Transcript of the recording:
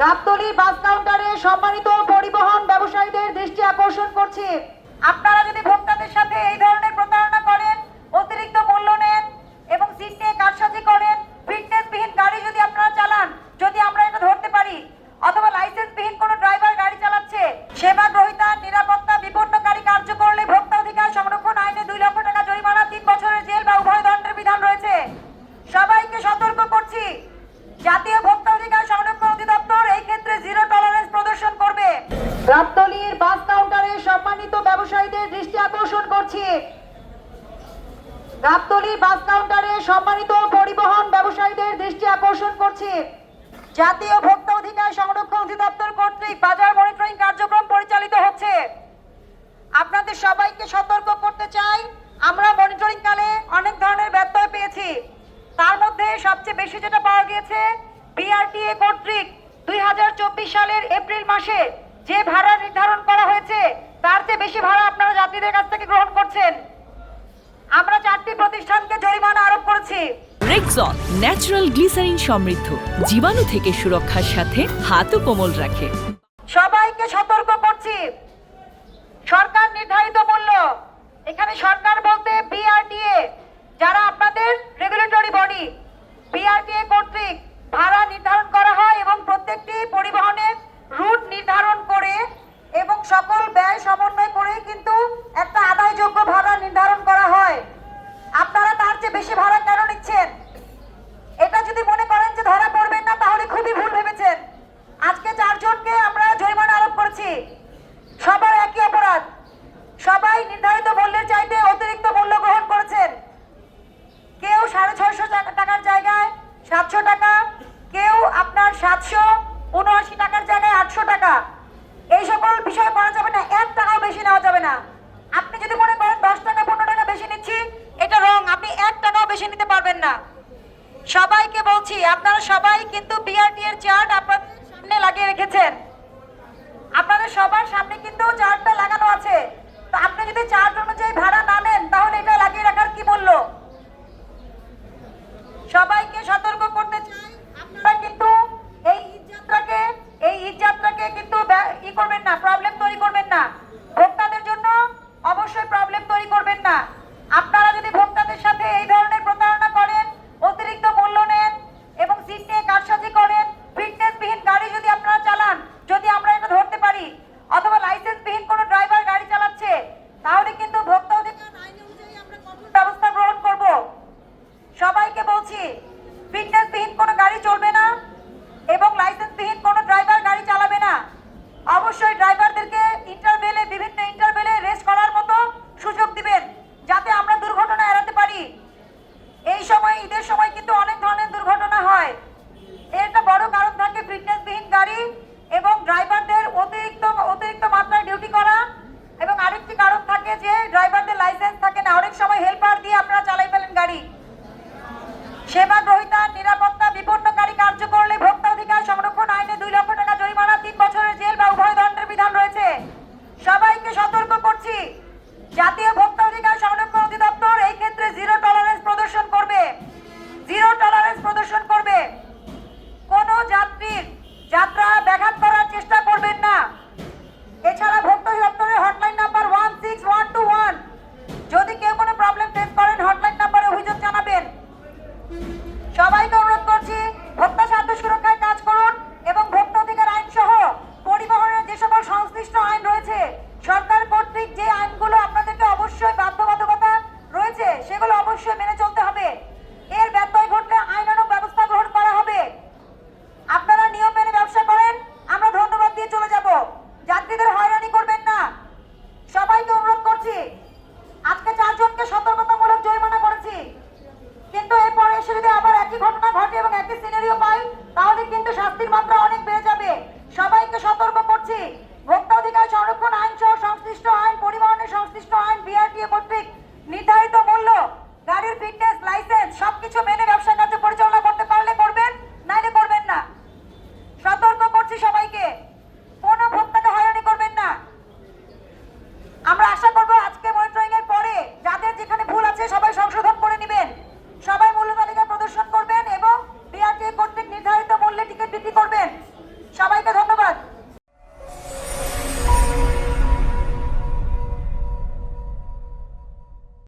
গাবতলী বাস কাউন্টারে সম্মানিত পরিবহন ব্যবসায়ীদের দৃষ্টি আকর্ষণ করছি, আপনারা যদি ভোক্তাদের সাথে এই ধরনের প্রতারণা করেন, অতিরিক্ত মূল্য নেন এবং সিট নিয়ে কারসাজি করেন, ফিটনেসবিহীন গাড়ি যদি আপনারা চালান, যদি আমরা এটা ধরতে পারি, অথবা লাইসেন্সবিহীন কোনো ড্রাইভার গাড়ি চালাচ্ছে, সেবা গ্রহীতা নিরাপত্তা বিপন্নকারী কার্য করলে ভোক্তা অধিকার সংরক্ষণ আইনে 2 লক্ষ টাকা জরিমানা, 3 বছরের জেল বা উভয় দণ্ডের বিধান রয়েছে। সবাইকে সতর্ক করছি, জাতীয় ভোক্তা অধিকার সংরক্ষণ অধিদপ্তর এই ক্ষেত্রে জিরো টলারেন্স প্রদর্শন করবে। গাবতলীর বাস কাউন্টারে সম্মানিত ব্যবসায়ীদের দৃষ্টি আকর্ষণ করছি, গাবতলী বাস কাউন্টারে সম্মানিত পরিবহন ব্যবসায়ীদের দৃষ্টি আকর্ষণ করছি, জাতীয় ভোক্তা অধিকার সংরক্ষণ অধিদপ্তর কর্তৃক বাজার মনিটরিং কার্যক্রম পরিচালিত হচ্ছে। আপনাদের সবাইকে সতর্ক করতে চাই, আমরা মনিটরিং কালে অনেক ধরনের ব্যত্যয় পেয়েছি। তার মধ্যে সবচেয়ে বেশি যেটা পাওয়া গিয়েছে, বিআরটিএ কর্তৃক 2024 সালের এপ্রিল মাসে যে ভাড়া নির্ধারণ করা হয়েছে, তার চেয়ে বেশি ভাড়া আপনারা যাত্রীদের কাছ থেকে গ্রহণ করছেন। আমরা 4টি প্রতিষ্ঠানকে জরিমানা আরোপ করেছি। রেক্সন ন্যাচারাল গ্লিসারিন সমৃদ্ধ, জীবাণু থেকে সুরক্ষার সাথে হাতও কোমল রাখে। সবাইকে সতর্ক করছি, সরকার নির্ধারিত মূল্য, এখানে সরকার বলতে বিআরটিএ, যারা আপনাদের রেগুলেটরি বডি, বিআরটিএ কর্তৃক ভাড়া নির্ধারণ করা হয় এবং প্রত্যেকটি পরিবহনের রুট নির্ধারণ করে এবং সকল ব্যয় সমন্বয় করে কিন্তু একটা আদায়যোগ্য ভাড়া নির্ধারণ করা হয়। আপনারা তার চেয়ে বেশি ভাড়া কেন নিচ্ছেন? এটা যদি মনে করেন যে ধরা পড়বেন না, তাহলে খুবই ভুল ভেবেছেন। আজকে 4 জনকে আমরা জরিমানা আরোপ করেছি, সবার একই অপরাধ, সবাই নির্ধারিত মূল্যের চাইতে অতিরিক্ত মূল্য গ্রহণ করেছেন। কেউ 650 টাকার জায়গায় 700 টাকা, কেউ আপনার 779 টাকার জায়গায় 800 টাকা। এই সকল বিষয় করা যাবে না, 1 টাকাও বেশি নেওয়া যাবে না। আপনি যদি মনে করেন 10 টাকা 15 টাকা বেশি নিচ্ছি, এটা রং, আপনি 1 টাকাও বেশি নিতে পারবেন না। সবাইকে বলছি, আপনারা সবাই কিন্তু বিআরটি এর চার্ট আপনাদের সামনে লাগিয়ে রেখেছেন, আপনাদের সবার সামনে কিন্তু চার্টটা লাগানো আছে। তো আপনি যদি চার্ট অনুযায়ী ভাড়া না নেন, তাহলে এটা লাগিয়ে রাখার কি মূল্য? সবাইকে সতর্ক করতে চাই, আপনারা কিন্তু এই